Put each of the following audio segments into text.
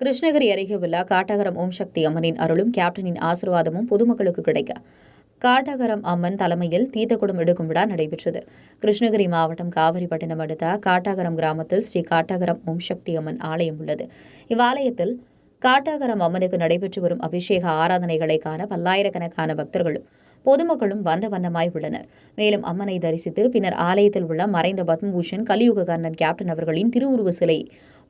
கிருஷ்ணகிரி அருகே உள்ள காட்டகரம் ஓம் சக்தி அம்மனின் அருளும் கேப்டனின் ஆசீர்வாதமும் பொதுமக்களுக்கு கிடைக்க காட்டகரம் அம்மன் தலைமையில் தீர்த்தக்குடம் எடுக்கும் விழா நடைபெற்றது. கிருஷ்ணகிரி மாவட்டம் காவிரிப்பட்டினம் அடுத்த காட்டகரம் கிராமத்தில் ஸ்ரீ காட்டகரம் ஓம் சக்தி அம்மன் ஆலயம் உள்ளது. இவ்வாலயத்தில் காட்டகரம் அம்மனுக்கு நடைபெற்று வரும் அபிஷேக ஆராதனைகளை காண பல்லாயிரக்கணக்கான பக்தர்களும் பொதுமக்களும் வந்த வண்ணமாய் உள்ளனர். மேலும் அம்மனை தரிசித்து பின்னர் ஆலயத்தில் உள்ள மறைந்த பத்மபூஷன் கலியுக கர்ணன் கேப்டன் அவர்களின் திருவுருவ சிலையை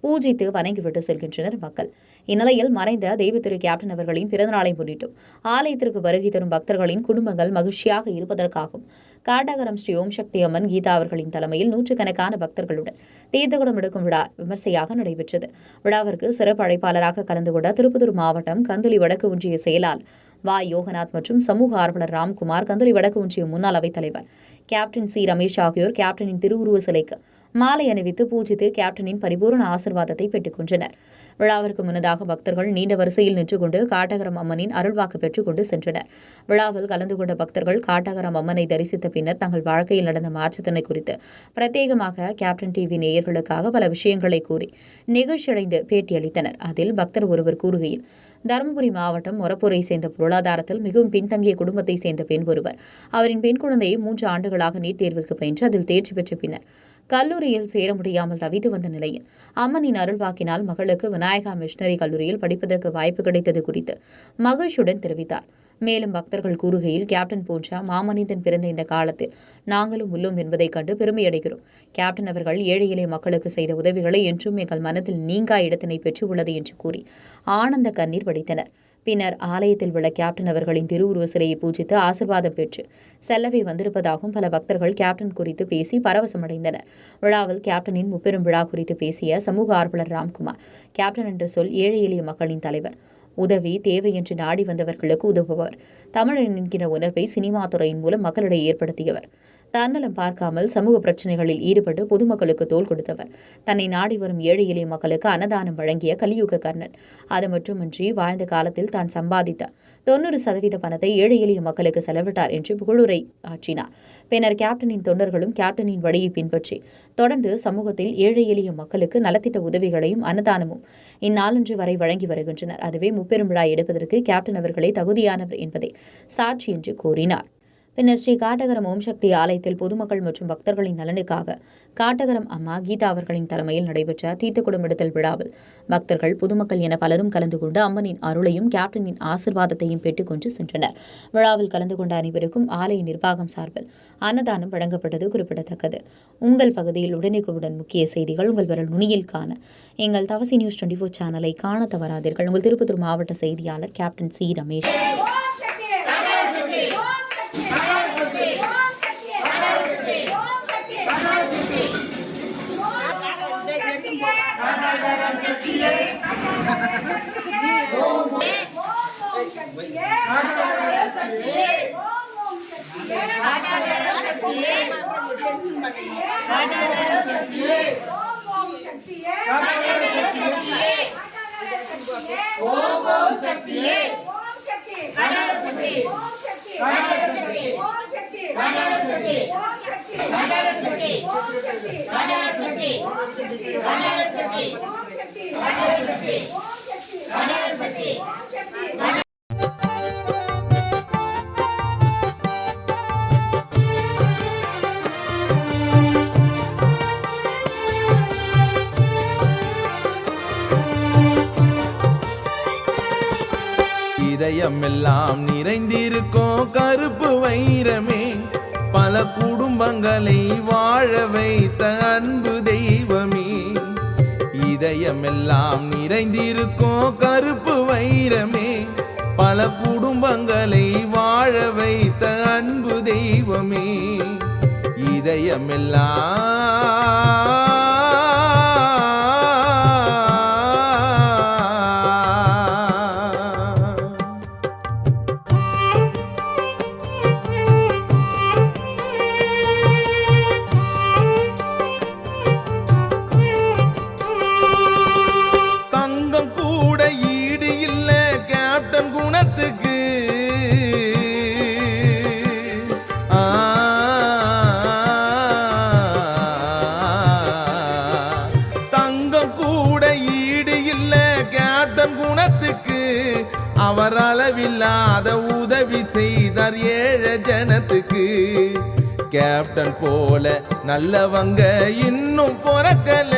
பூஜித்து வணங்கிவிட்டு செல்கின்றனர் மக்கள். இந்நிலையில் மறைந்த தெய்வ திரு கேப்டன் அவர்களின் பிறந்தநாளை முன்னிட்டும் ஆலயத்திற்கு வருகை தரும் பக்தர்களின் குடும்பங்கள் மகிழ்ச்சியாக இருப்பதற்காகவும் காட்டகரம் ஸ்ரீ ஓம் சக்தி அம்மன் கீதா அவர்களின் தலைமையில் நூற்றுக்கணக்கான பக்தர்களுடன் தீர்த்தகுடம் எடுக்கும் விழா விமர்சையாக நடைபெற்றது. விழாவிற்கு சிறப்பு அழைப்பாளராக கலந்து கொண்ட திருப்பத்தூர் மாவட்டம் கந்தளி வடக்கு ஒன்றிய செயலாளர் வா யோகநாத் மற்றும் சமூக ஆர்வலர் ராம்குமார், கந்தளி வடக்கு ஒன்றிய முன்னாள் அவைத் தலைவர் கேப்டன் சி ரமேஷ் ஆகியோர் கேப்டனின் திருவுருவ சிலைக்கு மாலை அணிவித்து பூஜித்து கேப்டனின் பரிபூர்ண ஆசீர்வாதத்தை பெற்றுக் கொண்டனர். விழாவிற்கு முன்னதாக பக்தர்கள் நீண்ட வரிசையில் நின்று கொண்டு காட்டகரம் அம்மனின் அருள்வாக்கு பெற்றுக் கொண்டு சென்றனர். விழாவில் கலந்து கொண்ட பக்தர்கள் காட்டகரம் அம்மனை தரிசித்த பின்னர் தங்கள் வாழ்க்கையில் நடந்த மாற்றத்தினை குறித்து பிரத்யேகமாக கேப்டன் டிவி நேயர்களுக்காக பல விஷயங்களை கூறி நிகழ்ச்சியடைந்து பேட்டியளித்தனர். அதில் பக்தர் ஒருவர் கூறுகையில், தருமபுரி மாவட்டம் மொரப்பூரை சேர்ந்த பொருளாதாரத்தில் மிகவும் பின்தங்கிய குடும்பத்தை சேர்ந்த பெண் ஒருவர் அவரின் பெண் குழந்தையை 3 ஆண்டுகளாக நீட் தேர்விற்கு பயின்று அதில் தேர்ச்சி பெற்ற பின்னர் கல்லூரியில் சேர முடியாமல் தவித்து வந்த நிலையில் அம்மனின் அருள்வாக்கினால் மகளுக்கு விநாயகா மிஷனரி கல்லூரியில் படிப்பதற்கு வாய்ப்பு கிடைத்தது குறித்து மகிழ்ச்சியுடன் தெரிவித்தார். மேலும் பக்தர்கள் கூறுகையில், கேப்டன் போன்ற மாமனிதன் பிறந்த இந்த காலத்தில் நாங்களும் உள்ளோம் என்பதைக் கண்டு பெருமையடைகிறோம். கேப்டன் அவர்கள் ஏழை எளிய மக்களுக்கு செய்த உதவிகளை என்றும் எங்கள் மனத்தில் நீங்கா இடத்தினை பெற்றுள்ளது என்று கூறி ஆனந்த கண்ணீர் வடித்தனர். பின்னர் ஆலயத்தில் உள்ள கேப்டன் அவர்களின் திருவுருவ சிலையை பூஜித்து ஆசீர்வாதம் பெற்று செல்லவே வந்திருப்பதாகவும் பல பக்தர்கள் கேப்டன் குறித்து பேசி பரவசமடைந்தனர். விழாவில் கேப்டனின் முப்பெரும் விழா குறித்து பேசிய சமூக ஆர்வலர் ராம்குமார், கேப்டன் என்ற சொல் ஏழை எளிய மக்களின் தலைவர், உதவி தேவை என்று நாடி வந்தவர்களுக்கு உதவுபவர், தமிழன் என்கிற உணர்வை சினிமா துறையின் மூலம் மக்களிடையே ஏற்படுத்தியவர், தன்னலம் பார்க்காமல் சமூக பிரச்சினைகளில் ஈடுபட்டு பொதுமக்களுக்கு தோள் கொடுத்தவர், தன்னை நாடி வரும் ஏழை எளிய மக்களுக்கு அன்னதானம் வழங்கிய கலியுக கர்ணன், அது மட்டுமின்றி வாழ்ந்த காலத்தில் தான் சம்பாதித்த 90% பணத்தை ஏழை எளிய மக்களுக்கு செலவிட்டார் என்று புகழுரை ஆற்றினார். பின்னர் கேப்டனின் தொண்டர்களும் கேப்டனின் வழியை பின்பற்றி தொடர்ந்து சமூகத்தில் ஏழை எளிய மக்களுக்கு நலத்திட்ட உதவிகளையும் அன்னதானமும் இந்நாளன்று வரை வழங்கி வருகின்றனர். அதுவே முப்பெரும் விழா எடுப்பதற்கு கேப்டன் அவர்களே தகுதியானவர் என்பதை சாட்சி என்று கூறினார். பின்னர் ஸ்ரீ காட்டகரம் ஓம் சக்தி ஆலயத்தில் பொதுமக்கள் மற்றும் பக்தர்களின் நலனுக்காக காட்டகரம் அம்மா கீதா அவர்களின் தலைமையில் நடைபெற்ற தீர்த்தக்குடம் எடுத்தல் விழாவில் பக்தர்கள், பொதுமக்கள் என பலரும் கலந்து கொண்டு அம்மனின் அருளையும் கேப்டனின் ஆசீர்வாதத்தையும் பெற்றுக்கொண்டு சென்றனர். விழாவில் கலந்து கொண்ட அனைவருக்கும் ஆலய நிர்வாகம் சார்பில் அன்னதானம் வழங்கப்பட்டது குறிப்பிடத்தக்கது. உங்கள் பகுதியில் உடனுக்குடன் முக்கிய செய்திகள் உங்கள் விரல் நுனியில் காண எங்கள் தவசி நியூஸ் 24 சேனலை காண தவறாதீர்கள். உங்கள் திருப்பத்தூர் மாவட்ட செய்தியாளர் கேப்டன் சி ரமேஷ். இதயமெல்லாம் நிறைந்திருக்கும் கருப்பு வைரமே, பல குடும்பங்களை வாழ வைத்த அன்பு தெய்வமே. இதயமெல்லாம் நிறைந்திருக்கும் கருப்பு வைரமே, பல குடும்பங்களை வாழ வைத்த அன்பு தெய்வமே. இதயமெல்லாம் குணத்துக்கு தங்கம் கூட ஈடு இல்ல கேப்டன் அளவில்லாத உதவி செய்தார் ஏழை ஜனத்துக்கு. கேப்டன் போல நல்லவங்க இன்னும் பிறக்கல.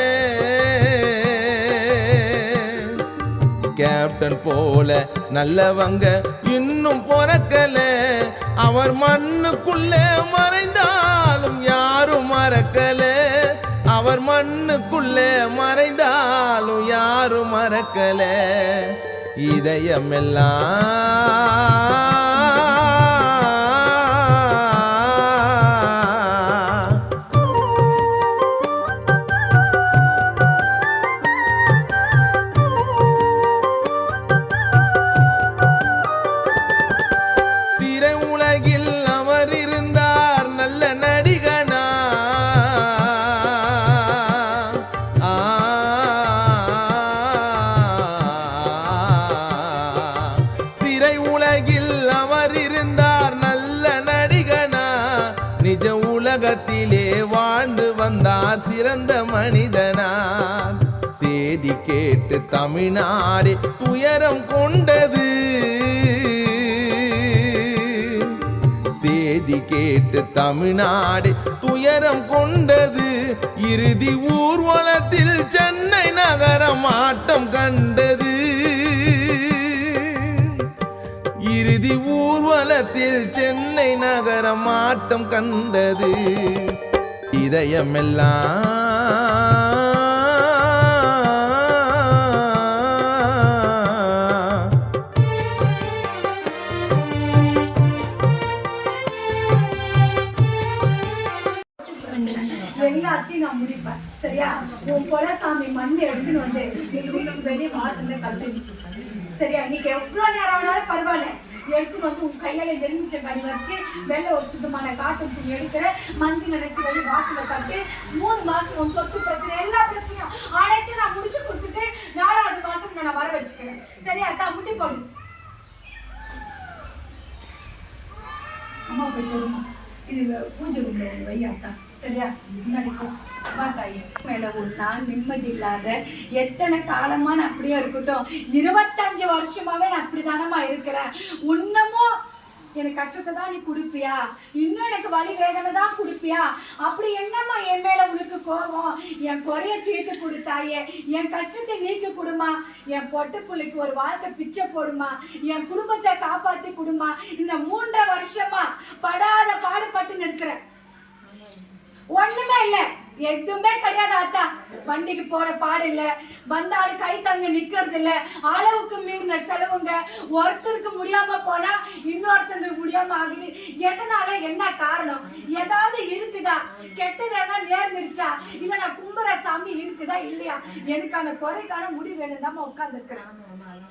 கேப்டன் போல நல்லவங்க இன்னும் பிறக்கல. அவர் மண்ணுக்குள்ளே மறைந்தாலும் யாரும் மறக்கல. அவர் மண்ணுக்குள்ளே மறைந்தாலும் யாரும் மறக்கல. திரையுலகில் அவர் இருந்தார் நல்ல நடிகனா. திரையுலகில் அவர் இருந்தார் நல்ல நடிகனா. நிஜ உலகத்திலே வாழ்ந்து வந்தார் சிறந்த மனிதனார். செய்தி கேட்டு தமிழ்நாடு துயரம் கொண்டது. செய்தி கேட்டு தமிழ்நாடு துயரம் கொண்டது. இறுதி ஊர்வலத்தில் சென்னை நகரம் ஆட்டம் கண்டது. இறுதி ஊர்வலத்தில் சென்னை நகரம் ஆட்டம் கண்டது. இதயமெல்லாம் எல்லாத்தையும் நான் முடிப்பேன். சரியா? உன் கொலசாமி மண் எடுத்துன்னு வந்து எங்க வீட்டுக்கு வெளியே வாசல்ல கட்டு. சரியா? இன்னைக்கு எவ்வளவு நேரம் ஆனாலும் பரவாயில்ல, எடுத்துன்னு வந்து உன் கையால எலுமிச்சை கனி வச்சு வெள்ளை ஒரு சுத்தமான காட்டன் துணி எடுக்கிற, மஞ்சள் நினைச்சு வெளியே வாசல்ல கட்டு. 3 மாசம் உன் சொத்து பிரச்சனை எல்லா பிரச்சனையும் அனைத்தையும் நான் முடிச்சு கொடுத்துட்டு 4வது மாசம் நான் வர வச்சுக்கிறேன். சரியா? தான் முட்டி போடு. அம்மா போய் போடுமா. இது பூஜை ரூம்ல ஒன்று வையாத்தா. சரியா? முன்னாடி வா தாயே. மேல ஒரு நாள் நிம்மதி இல்லாத எத்தனை காலமா நான் அப்படியே இருக்கட்டும், 25 வருஷமாவே நான் அப்படிதானமா இருக்கிறேன். இன்னமும் எனக்கு கஷ்டத்தை தான் நீ கொடுப்பியா? இன்னும் எனக்கு வலி வேதனை தான் கொடுப்பியா? அப்படி என்னம்மா என் மேல உனக்கு கோபம்? என் குறைய தீர்த்து கொடுத்தாயே, என் கஷ்டத்தை நீக்கி கொடுமா. என் பொட்டு புள்ளைக்கு ஒரு வாழ்க்கை பிச்சை போடுமா. என் குடும்பத்தை காப்பாத்தி கொடுமா. இந்த 3.5 வருஷமா படாத பாடுபட்டு நிற்கிறேன். ஒண்ணுமே இல்ல, எதுவுமே கிடையாது ஆத்தா. வண்டிக்கு போற பாடு இல்ல, வந்தாலும் கை தங்க நிக்கிறது இல்ல, அளவுக்கு மீறின செலவுங்க. ஒருத்தருக்கு முடியாம போனா இன்னொருத்தருக்கு முடியாம ஆகுது. எதனால? என்ன காரணம்? ஏதாவது இருக்குதா? கெட்டது ஏதாவது நேர்ந்துருச்சா? இல்ல நான் கும்புற சாமி இருக்குதா இல்லையா? எனக்கு அந்த குறைக்கான முடிவு வேணும் தான் உட்கார்ந்து இருக்கிறேன்.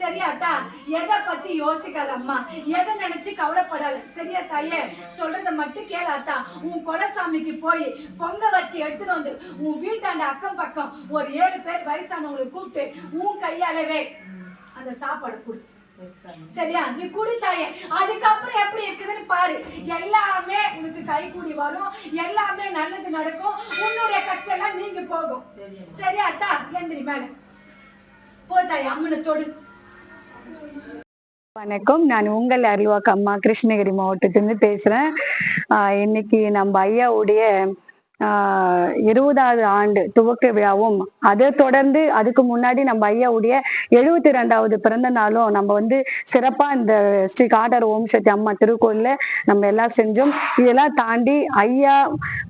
சரியாத்தா? எதை பத்தி யோசிக்காத அம்மா, எதை நினைச்சு கவலைப்படாத. சரியா தாயே? சொல்றத மட்டும் கேளாத்தா. உன் கொலசாமிக்கு போய் பொங்க வச்சு எடுத்துட்டு வந்து உன் வீட்டாண்ட அக்கம் பக்கம் ஒரு 7 பேர் வயசானவங்களை கூப்பிட்டு உன் கையாலவே அந்த சாப்பாடு கொடு. சரியா? நீ குடித்தாயே, அதுக்கப்புறம் எப்படி இருக்குதுன்னு பாரு. எல்லாமே உனக்கு கை கூடி வரும், எல்லாமே நல்லது நடக்கும், உன்னுடைய கஷ்டம் எல்லாம் நீங்க போகும். சரியாத்தா? எந்திரி மேல போதாய். அம்மனை தொடு. வணக்கம், நான் உங்கள் அருள்வாக்கு அம்மா கிருஷ்ணகிரி மாவட்டத்திலிருந்து பேசுறேன். இன்னைக்கு நம்ம ஐயாவுடைய 20வது ஆண்டு துவக்க விழாவும், அதை தொடர்ந்து அதுக்கு முன்னாடி நம்ம ஐயாவுடைய 72வது பிறந்த நாளும் நம்ம சிறப்பா இந்த ஸ்ரீ காட்டார் ஓம் சக்தி அம்மா திருக்கோயில்ல நம்ம எல்லாம் செஞ்சோம். இதெல்லாம் தாண்டி ஐயா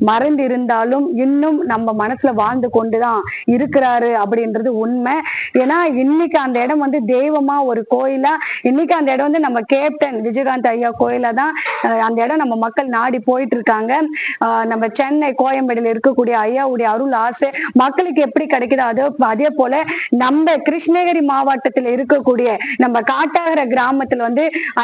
மறைந்து இருந்தாலும் இன்னும் நம்ம மனசுல வாழ்ந்து கொண்டுதான் இருக்கிறாரு அப்படின்றது உண்மை. ஏன்னா இன்னைக்கு அந்த இடம் தெய்வமா ஒரு கோயிலா, இன்னைக்கு அந்த இடம் நம்ம கேப்டன் விஜயகாந்த் ஐயா கோயிலா தான் அந்த இடம் நம்ம மக்கள் நாடி போயிட்டு இருக்காங்க. நம்ம சென்னை கோயம்பேடுல இருக்கக்கூடிய ஐயாவுடைய அருள் ஆசை மக்களுக்கு எப்படி கிடைக்குதோ அதே போல நம்ம கிருஷ்ணகிரி மாவட்டத்தில் இருக்கக்கூடிய நம்ம காட்டாகர கிராமத்தில்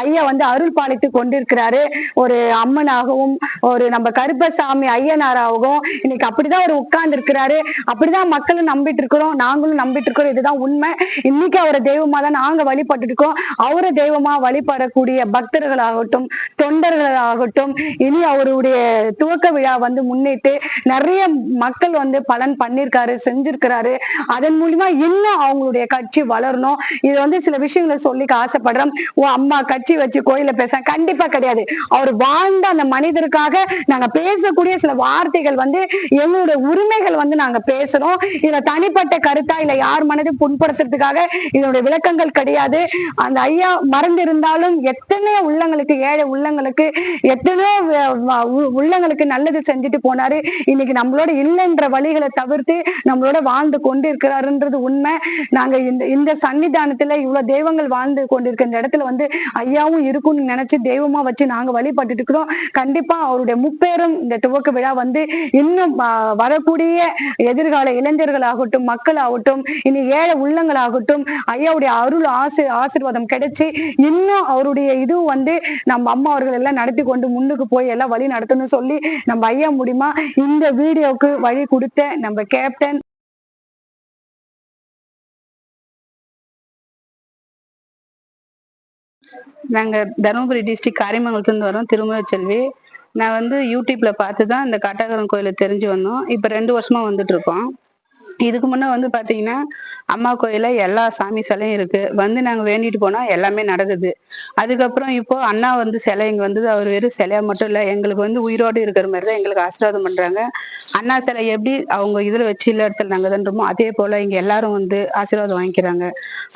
ஐயா அருள் பாலித்து கொண்டிருக்கிறாரு. ஒரு அம்மனாகவும் ஒரு நம்ம கருப்பசாமி ஐயனாராகவும் இன்னைக்கு அப்படிதான் அவர் உட்கார்ந்து இருக்கிறாரு. அப்படிதான் மக்களும் நம்பிட்டு இருக்கிறோம், நாங்களும் நம்பிட்டு இருக்கிறோம். இதுதான் உண்மை. இன்னைக்கு அவரை தெய்வமா தான் நாங்க வழிபட்டு இருக்கோம். அவரை தெய்வமா வழிபடக்கூடிய பக்தர்களாகட்டும் தொண்டர்களாகட்டும் இனி அவருடைய துவக்க விழா முன்னிட்டு நிறைய மக்கள் வந்து பலன் பண்ணிருக்காரு, செஞ்சிருக்கிறாரு. அதன் மூலியமா இன்னும் அவங்களுடைய கட்சி வளரணும். இது வந்து சில விஷயங்களை சொல்லிக்க ஆசைப்படுறோம். அம்மா கட்சி வச்சு கோயில பேச கண்டிப்பா கிடையாது. அவர் வாழ்ந்த அந்த மனிதருக்காக நாங்க பேசக்கூடிய சில வார்த்தைகள் வந்து எங்களுடைய உரிமைகள் வந்து நாங்க பேசுறோம். இதுல தனிப்பட்ட கருத்தா இல்ல யார் மனதையும் புண்படுத்துறதுக்காக இதனுடைய விளக்கங்கள் கிடையாது. அந்த ஐயா மறந்து இருந்தாலும் எத்தனையோ உள்ளங்களுக்கு, ஏழை உள்ளங்களுக்கு, எத்தனையோ உள்ளங்களுக்கு நல்லது செஞ்சுட்டு போனாரு. இன்னைக்கு நம்மளோட இல்லைன்ற வழிகளை தவிர்த்து நம்மளோட வாழ்ந்து கொண்டு இருக்கிறாருன்றது உண்மை. நாங்க இந்த சன்னிதானத்துல இவ்வளவு தெய்வங்கள் வாழ்ந்து கொண்டிருக்க இந்த இடத்துல வந்து ஐயாவும் இருக்கும்னு நினைச்சு தெய்வமா வச்சு நாங்க வழிபட்டு இருக்கிறோம். கண்டிப்பா அவருடைய முப்பேரும் இந்த துவக்க விழா வந்து இன்னும் வரக்கூடிய எதிர்கால இளைஞர்களாகட்டும், மக்கள் ஆகட்டும், இனி ஏழை உள்ளங்களாகட்டும், ஐயாவுடைய அருள் ஆசீர்வாதம் கிடைச்சு இன்னும் அவருடைய இது வந்து நம்ம அம்மா அவர்கள் எல்லாம் நடத்தி கொண்டு முன்னுக்கு போய் எல்லாம் வழி நடத்தணும்னு சொல்லி நம்ம ஐயா மூலியமா இந்த வீடியோவுக்கு வழி கொடுத்த நம்ம கேப்டன் நாங்க தருமபுரி டிஸ்ட்ரிக்ட் காரியமங்கலத்துலேருந்து வரோம். திருமுறை செல்வி. நான் வந்து யூடியூப்ல பார்த்துதான் இந்த காட்டாகரம் கோயிலை தெரிஞ்சு வந்தோம். இப்ப 2 வருஷமா வந்துட்டு இருக்கோம். இதுக்கு முன்ன வந்து பாத்தீங்கன்னா அம்மா கோயில எல்லா சாமி சிலையும் இருக்கு. வந்து நாங்க வேண்டிட்டு போனா எல்லாமே நடக்குது. அதுக்கப்புறம் இப்போ அண்ணா வந்து சிலை இங்க வந்தது. அவர் வெறும் சிலையா மட்டும் இல்ல, எங்களுக்கு வந்து உயிரோடு இருக்கிற மாதிரி தான் எங்களுக்கு ஆசீர்வாதம் பண்றாங்க. அண்ணா சிலை எப்படி அவங்க இதுல வச்சு இல்ல இடத்துல நாங்க தன்றோமோ அதே போல இங்க எல்லாரும் வந்து ஆசீர்வாதம் வாங்கிக்கிறாங்க.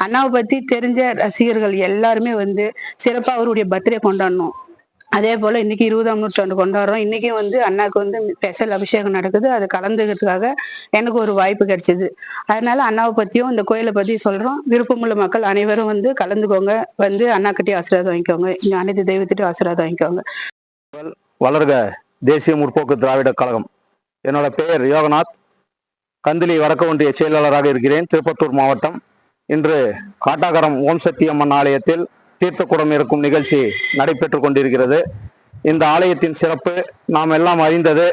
அண்ணாவை பத்தி தெரிஞ்ச ரசிகர்கள் எல்லாருமே வந்து சிறப்பா அவருடைய பர்த்டே கொண்டாடணும். அதே போல இன்னைக்கு 20ஆம் நூற்றாண்டு கொண்டாடுறோம். இன்னைக்கும் வந்து அண்ணாக்கு வந்து ஸ்பெஷல் அபிஷேகம் நடக்குது. அது கலந்துக்கிறதுக்காக எனக்கு ஒரு வாய்ப்பு கிடைச்சது. அதனால அண்ணாவை பத்தியும் இந்த கோயிலை பத்தி சொல்றோம். விருப்பமுள்ள மக்கள் அனைவரும் வந்து கலந்துக்கோங்க. வந்து அண்ணா கிட்டே ஆசீர்வாதம் வாங்கிக்கோங்க. இங்க அனைத்து தெய்வத்திட்டையும் ஆசீர்வாதம் வாங்கிக்கோங்க. வளர்க தேசிய முற்போக்கு திராவிட கழகம். என்னோட பெயர் யோகநாத். கந்திலி வடக்கு ஒன்றிய செயலாளராக இருக்கிறேன், திருப்பத்தூர் மாவட்டம். இன்று காட்டாகரம் ஓம் சக்தி அம்மன் ஆலயத்தில் தீர்த்தக்குடம் இருக்கும் நிகழ்ச்சி நடைபெற்று கொண்டிருக்கிறது. இந்த ஆலயத்தின் சிறப்பு நாம் எல்லாம் அறிந்தது.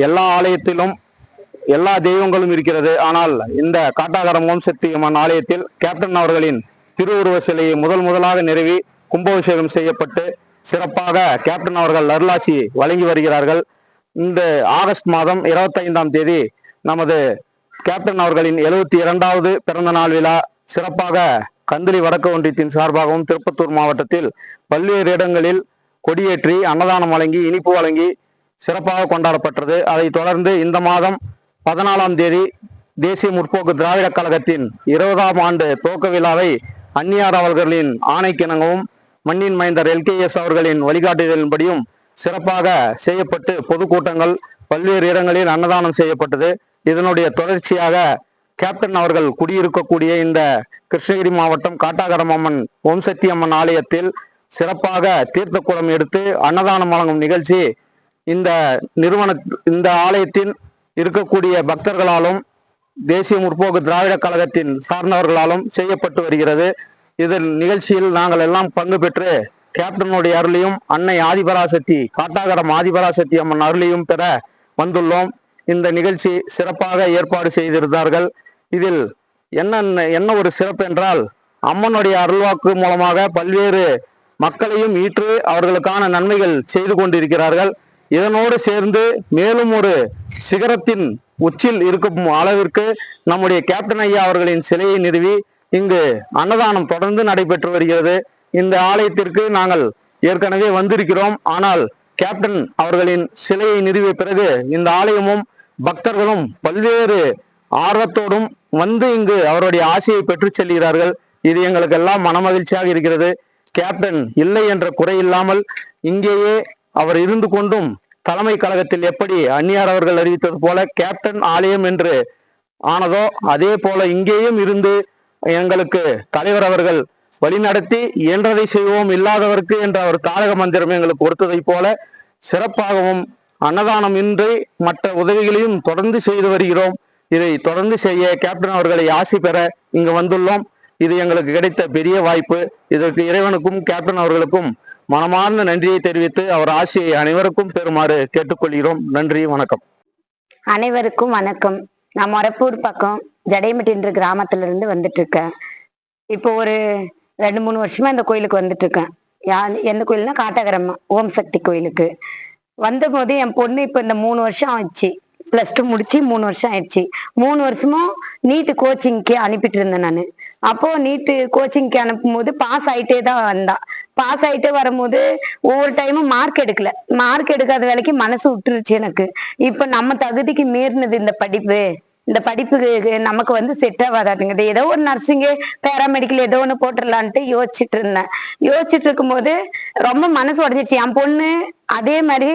எல்லா ஆலயத்திலும் எல்லா தெய்வங்களும் இருக்கிறது. ஆனால் இந்த காட்டாகரம் ஓம் சக்தி அம்மன் ஆலயத்தில் கேப்டன் அவர்களின் திருவுருவ சிலையை முதலாக நிறுவி கும்பாபிஷேகம் செய்யப்பட்டு சிறப்பாக கேப்டன் அவர்கள் அருளாசி வழங்கி வருகிறார்கள். இந்த ஆகஸ்ட் மாதம் 25ஆம் தேதி நமது கேப்டன் அவர்களின் 72வது பிறந்த நாள் விழா சிறப்பாக கந்திலி வடக்கு ஒன்றியத்தின் சார்பாகவும் திருப்பத்தூர் மாவட்டத்தில் பல்வேறு இடங்களில் கொடியேற்றி அன்னதானம் வழங்கி இனிப்பு வழங்கி சிறப்பாக கொண்டாடப்பட்டது. அதைத் தொடர்ந்து இந்த மாதம் 14ஆம் தேதி தேசிய முற்போக்கு திராவிட கழகத்தின் 20ஆம் ஆண்டு துவக்க விழாவை அந்நியார் அவர்களின் ஆணைக்கிணங்கவும் மண்ணின் மைந்தர் LKS அவர்களின் வழிகாட்டுதலின்படியும் சிறப்பாக செய்யப்பட்டு பொதுக்கூட்டங்கள் பல்வேறு இடங்களில் அன்னதானம் செய்யப்பட்டது. இதனுடைய தொடர்ச்சியாக கேப்டன் அவர்கள் குடியிருக்கக்கூடிய இந்த கிருஷ்ணகிரி மாவட்டம் காட்டாகரம் அம்மன் ஓம் சக்தி அம்மன் ஆலயத்தில் சிறப்பாக தீர்த்தக்குடம் எடுத்து அன்னதானம் வழங்கும் நிகழ்ச்சி இந்த ஆலயத்தின் இருக்கக்கூடிய பக்தர்களாலும் தேசிய முற்போக்கு திராவிட கழகத்தின் சார்ந்தவர்களாலும் செய்யப்பட்டு வருகிறது. இதில் நிகழ்ச்சியில் நாங்கள் எல்லாம் பங்கு பெற்று கேப்டனுடைய அருளையும் அன்னை ஆதிபராசக்தி காட்டாகரம் ஆதிபராசக்தி அம்மன் அருளையும் பெற வந்துள்ளோம். இந்த நிகழ்ச்சி சிறப்பாக ஏற்பாடு செய்திருந்தார்கள். இதில் என்ன ஒரு சிறப்பு என்றால் அம்மனுடைய அருள்வாக்கு மூலமாக பல்வேறு மக்களையும் ஈற்று அவர்களுக்கான நன்மைகள் செய்து கொண்டிருக்கிறார்கள். இதனோடு சேர்ந்து மேலும் ஒரு சிகரத்தின் உச்சில் இருக்கும் அளவிற்கு நம்முடைய கேப்டன் ஐயா அவர்களின் சிலையை நிறுவி இங்கு அன்னதானம் தொடர்ந்து நடைபெற்று வருகிறது. இந்த ஆலயத்திற்கு நாங்கள் ஏற்கனவே வந்திருக்கிறோம். ஆனால் கேப்டன் அவர்களின் சிலையை நிறுவிய பிறகு இந்த ஆலயமும் பக்தர்களும் பல்வேறு ஆர்வத்தோடும் வந்து இங்கு அவருடைய ஆசையை பெற்று செல்கிறார்கள். இது எங்களுக்கு எல்லாம் மனமகிழ்ச்சியாக இருக்கிறது. கேப்டன் இல்லை என்ற குறை இல்லாமல் இங்கேயே அவர் இருந்து கொண்டும் தலைமை கழகத்தில் எப்படி அந்நியார் அவர்கள் அறிவித்தது போல கேப்டன் ஆலயம் என்று ஆனதோ அதே போல இங்கேயும் இருந்து எங்களுக்கு தலைவர் அவர்கள் வழிநடத்தி இயன்றதை செய்வோம் இல்லாதவருக்கு என்ற அவர் தாரக மந்திரம் எங்களுக்கு கொடுத்ததை போல சிறப்பாகவும் அன்னதானம் இன்றி மற்ற உதவிகளையும் தொடர்ந்து செய்து வருகிறோம். இதை தொடர்ந்து செய்ய கேப்டன் அவர்களை ஆசி பெற இங்கு வந்துள்ளோம். இது எங்களுக்கு கிடைத்த பெரிய வாய்ப்பு. இதற்கு இறைவனுக்கும் கேப்டன் அவர்களுக்கும் மனமார்ந்த நன்றியை தெரிவித்து அவர் ஆசியை அனைவருக்கும் பெறுமாறு கேட்டுக்கொள்கிறோம். நன்றி, வணக்கம். அனைவருக்கும் வணக்கம். நான் மொரப்பூர் பக்கம் ஜடைமட்டின்ற கிராமத்துல வந்துட்டு இருக்கேன். இப்போ ஒரு 2-3 வருஷமா இந்த கோயிலுக்கு வந்துட்டு இருக்கேன். எந்த கோயில்னா காட்டாகரம் ஓம் சக்தி கோயிலுக்கு. வந்தபோது என் பொண்ணு இப்ப இந்த 3 வருஷம் ஆச்சு, +2 முடிச்சு 3 வருஷம் ஆயிடுச்சு. 3 வருஷமும் நீட்டு கோச்சிங்க்கு அனுப்பிட்டு இருந்தேன் நானு. அப்போ நீட்டு கோச்சிங்க்கு அனுப்பும்போது பாஸ் ஆயிட்டே தான் வந்தா. பாஸ் ஆயிட்டே வரும்போது ஒவ்வொரு டைமும் மார்க் எடுக்கல. மார்க் எடுக்காத வேலைக்கு மனசு விட்டுருச்சு எனக்கு. இப்ப நம்ம தகுதிக்கு மீறினது இந்த படிப்பு. இந்த படிப்புக்கு நமக்கு வந்து செட் ஆகாதுங்குது. ஏதோ ஒரு நர்சிங்கு, பேராமெடிக்கல் ஏதோ ஒண்ணு போட்டுடலான்ட்டு யோசிச்சுட்டு இருந்தேன். யோசிச்சுட்டு இருக்கும்போது ரொம்ப மனசு உடைஞ்சிருச்சு. என் பொண்ணு அதே மாதிரி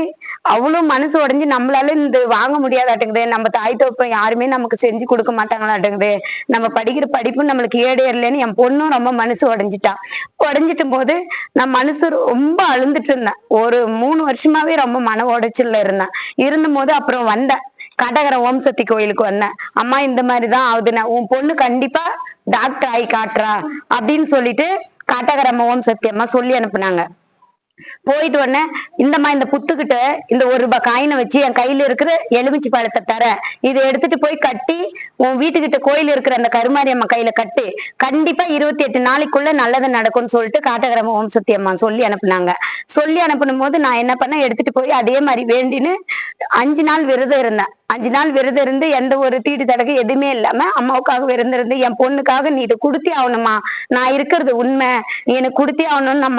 அவளும் மனசு உடைஞ்சு நம்மளால இந்த வாங்க முடியாதாட்டுங்குது. நம்ம தாய் தகப்பன் யாருமே நமக்கு செஞ்சு கொடுக்க மாட்டாங்களாட்டுங்குது. நம்ம படிக்கிற படிப்பு நம்மளுக்கு ஏறலைன்னு என் பொண்ணும் ரொம்ப மனசு உடைஞ்சிட்டா. உடைஞ்சிட்டும் போது நான் மனசு ரொம்ப அழுந்துட்டு இருந்தேன். ஒரு 3 வருஷமாவே ரொம்ப மன உடைச்சல்ல இருந்தேன். இருந்தபோது அப்புறம் வந்தேன். காட்டகரம் ஓம் சக்தி கோயிலுக்கு வந்தேன். அம்மா இந்த மாதிரிதான் ஆகுதுன்னா உன் பொண்ணு கண்டிப்பா டாக்டர் ஆகி காட்டுறா அப்படின்னு சொல்லிட்டு காட்டகரம் ஓம் சக்தி அம்மா சொல்லி அனுப்புனாங்க. போயிட்டு உடனே இந்த புத்துக்கிட்ட இந்த ₹1 காயினை வச்சு என் கையில இருக்கிற எலுமிச்சி பழத்தை தரேன், இதை எடுத்துட்டு போய் கட்டி உன் வீட்டுக்கிட்ட கோயில் இருக்கிற அந்த கருமாரி அம்மா கையில கட்டு, கண்டிப்பா 28 நாளைக்குள்ள நல்லது நடக்கும்னு சொல்லிட்டு காட்டகிராம ஓம் சக்தி அம்மா சொல்லி அனுப்புனாங்க. சொல்லி அனுப்பும் போது நான் என்ன பண்ணேன், எடுத்துட்டு போய் அதே மாதிரி வேண்டின்னு 5 நாள் விரதம் இருந்தேன். 5 நாள் விரதம் இருந்து எந்த ஒரு தீட்டு தடகு எதுவுமே இல்லாம அம்மாவுக்காக விரதம் இருந்து என் பொண்ணுக்காக நீ இதை கொடுத்தே ஆகணுமா, நான் இருக்கிறது உண்மை, நீ எனக்கு கொடுத்தே ஆகணும்னு நான்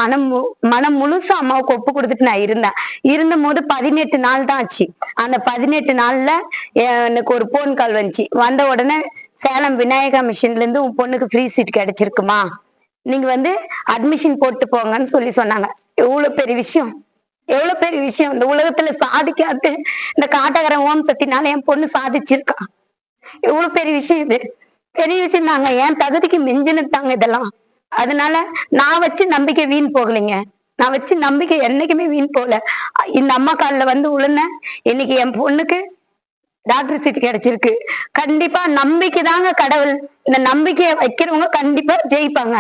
மனம் முழுசா அம்மாவுக்கு ஒப்பு கொடுத்துட்டு நான் இருந்தேன். இருந்த போது 18 நாள் தான் ஆச்சு. அந்த 18 நாள்ல எனக்கு ஒரு போன் கால் வந்துச்சு. வந்த உடனே சேலம் விநாயகா மிஷன்ல இருந்து உன் பொண்ணுக்கு ஃப்ரீ சீட் கிடைச்சிருக்குமா, நீங்க வந்து அட்மிஷன் போட்டு போங்கன்னு சொல்லி சொன்னாங்க. எவ்வளவு பெரிய விஷயம், எவ்வளவு பெரிய விஷயம். இந்த உலகத்துல சாதிக்காது இந்த காட்டகரம் ஓம் சக்தினால என் பொண்ணு சாதிச்சிருக்கா. எவ்வளவு பெரிய விஷயம் இது, பெரிய விஷயம் தாங்க. என் தகுதிக்கு மிஞ்சினுட்டாங்க இதெல்லாம். அதனால நான் வச்சு நம்பிக்கை வீண் போகலைங்க. நான் வச்சு நம்பிக்கை என்னைக்குமே வீண் போகல. இந்த அம்மா கால்ல வந்து உளுந்த இன்னைக்கு என் பொண்ணுக்கு டாக்டர் சீட் கிடைச்சிருக்கு. கண்டிப்பா நம்பிக்கை தாங்க கடவுள். இந்த நம்பிக்கையை வைக்கிறவங்க கண்டிப்பா ஜெயிப்பாங்க.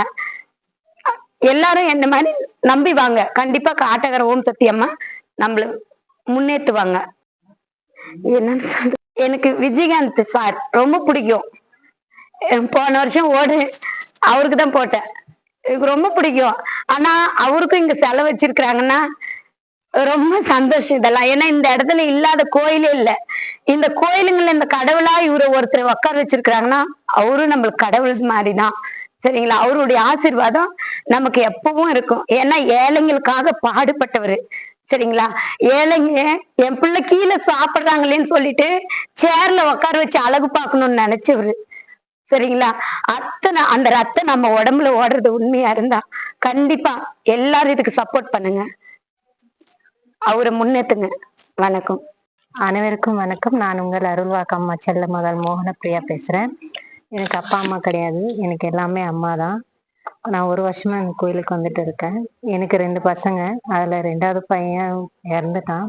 எல்லாரும் என்ன மாதிரி நம்பி வாங்க, கண்டிப்பா காட்டகர ஓம் சக்தி அம்மா நம்மள முன்னேற்றுவாங்க. என்னன்னு சொல்ற, எனக்கு விஜயகாந்த் சார் ரொம்ப பிடிக்கும். போன வருஷம் அவருக்கு தான் போட்டேன். எனக்கு ரொம்ப பிடிக்கும். ஆனா அவருக்கும் இங்க செலவு வச்சிருக்கிறாங்கன்னா ரொம்ப சந்தோஷம் இதெல்லாம். ஏன்னா இந்த இடத்துல இல்லாத கோயிலே இல்லை. இந்த கோயிலுங்கள்ல இந்த கடவுளா இவரை ஒருத்தர் உட்கார வச்சிருக்கிறாங்கன்னா அவரும் நம்மளுக்கு கடவுள் மாதிரிதான். சரிங்களா, அவருடைய ஆசீர்வாதம் நமக்கு எப்பவும் இருக்கும். ஏன்னா ஏழைங்களுக்காக பாடுபட்டவர். சரிங்களா, ஏழைங்க என் பிள்ளை கீழே சாப்பிடுறாங்களேன்னு சொல்லிட்டு சேர்ல உட்கார வச்சு அழகு பார்க்கணும்னு நினைச்சவரு. சரிங்களா, அந்த ரத்தம் நம்ம உடம்புல ஓடுறது உண்மையா இருந்தா கண்டிப்பா எல்லாரும் இதுக்கு சப்போர்ட் பண்ணுங்க, அவரை முன்னேற்றுங்க. வணக்கம். அனைவருக்கும் வணக்கம். நான் உங்கள் அருள்வாக்கு அம்மா செல்ல மகள் மோகனப்பிரியா பேசுறேன். எனக்கு அப்பா அம்மா கிடையாது, எனக்கு எல்லாமே அம்மா தான். நான் 1 வருஷமா இந்த கோயிலுக்கு வந்துட்டு இருக்கேன். எனக்கு 2 பசங்க, அதுல 2வது பையன் இறந்துட்டான்.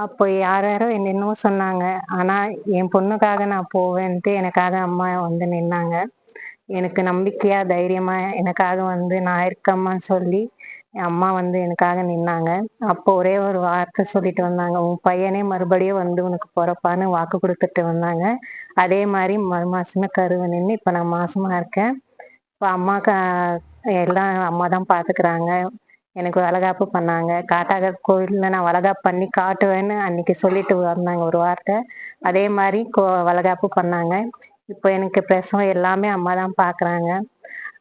அப்போ யாரோ என்னென்னவோ சொன்னாங்க. ஆனா என் பொண்ணுக்காக நான் போவேன்ட்டு எனக்காக அம்மா வந்து நின்னாங்க. எனக்கு நம்பிக்கையா தைரியமா எனக்காக வந்து நான் இருக்கம்மான்னு சொல்லி என் அம்மா வந்து எனக்காக நின்னாங்க. அப்போ ஒரே ஒரு வார்த்தை சொல்லிட்டு வந்தாங்க, உன் பையனே மறுபடியும் வந்து உனக்கு பிறப்பான்னு வாக்கு கொடுத்துட்டு வந்தாங்க. அதே மாதிரி மாசமே கருவை நின்று இப்ப நான் மாசமா இருக்கேன். இப்போ அம்மாக்கு எல்லாம் அம்மா தான் பாத்துக்கிறாங்க. எனக்கு வளகாப்பு பண்ணாங்க. காட்டாக கோயில்ல நான் வளகாப்பு பண்ணி காட்டுவேன்னு அன்னைக்கு சொல்லிட்டு வந்தாங்க ஒரு வார்த்தை. அதே மாதிரி வளகாப்பு பண்ணாங்க. இப்போ எனக்கு பிரசவம் எல்லாமே அம்மா தான் பாக்குறாங்க.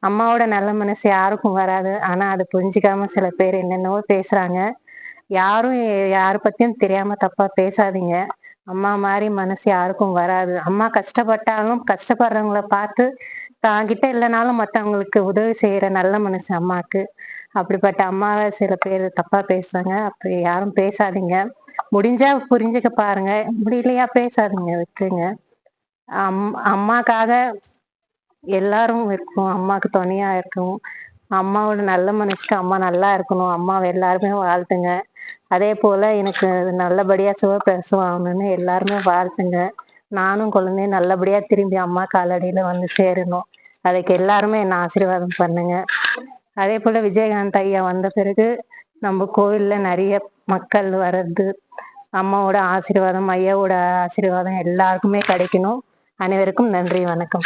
அம்மாவோட நல்ல மனசு யாருக்கும் வராது. ஆனா அது புரிஞ்சுக்காம சில பேர் என்னென்னவோ பேசுறாங்க. யாரும் யாரு பத்தியும் தெரியாம தப்பா பேசாதீங்க. அம்மா மாதிரி மனசு யாருக்கும் வராது. அம்மா கஷ்டப்பட்டாலும் கஷ்டப்படுறவங்கள பார்த்து தாங்கிட்ட இல்லைனாலும் மற்றவங்களுக்கு உதவி செய்யற நல்ல மனசு அம்மாக்கு. அப்படிப்பட்ட அம்மாவை சில பேர் தப்பா பேசுறாங்க. அப்படி யாரும் பேசாதீங்க. முடிஞ்சா புரிஞ்சுக்க பாருங்க, முடியலையா பேசாதீங்க, விட்டுருங்க. அம்மாக்காக எல்லாரும் இருக்கும், அம்மாவுக்கு துணையா இருக்கும். அம்மாவோட நல்ல மனசுக்கு அம்மா நல்லா இருக்கணும். அம்மாவை எல்லாருமே வாழ்த்துங்க. அதே போல எனக்கு நல்லபடியா சுகப்பிரசவம் ஆகணும்னு எல்லாருமே வாழ்த்துங்க. நானும் குழந்தையும் நல்லபடியா திரும்பி அம்மா காலடியில வந்து சேரணும். அதுக்கு எல்லாருமே என்ன ஆசீர்வாதம் பண்ணுங்க. அதே போல விஜயகாந்த் ஐயா வந்த பிறகு நம்ம கோவில்ல நிறைய மக்கள் வர்றது, அம்மாவோட ஆசீர்வாதம் ஐயாவோட ஆசீர்வாதம் எல்லாருக்குமே கிடைக்கணும். அனைவருக்கும் நன்றி, வணக்கம்.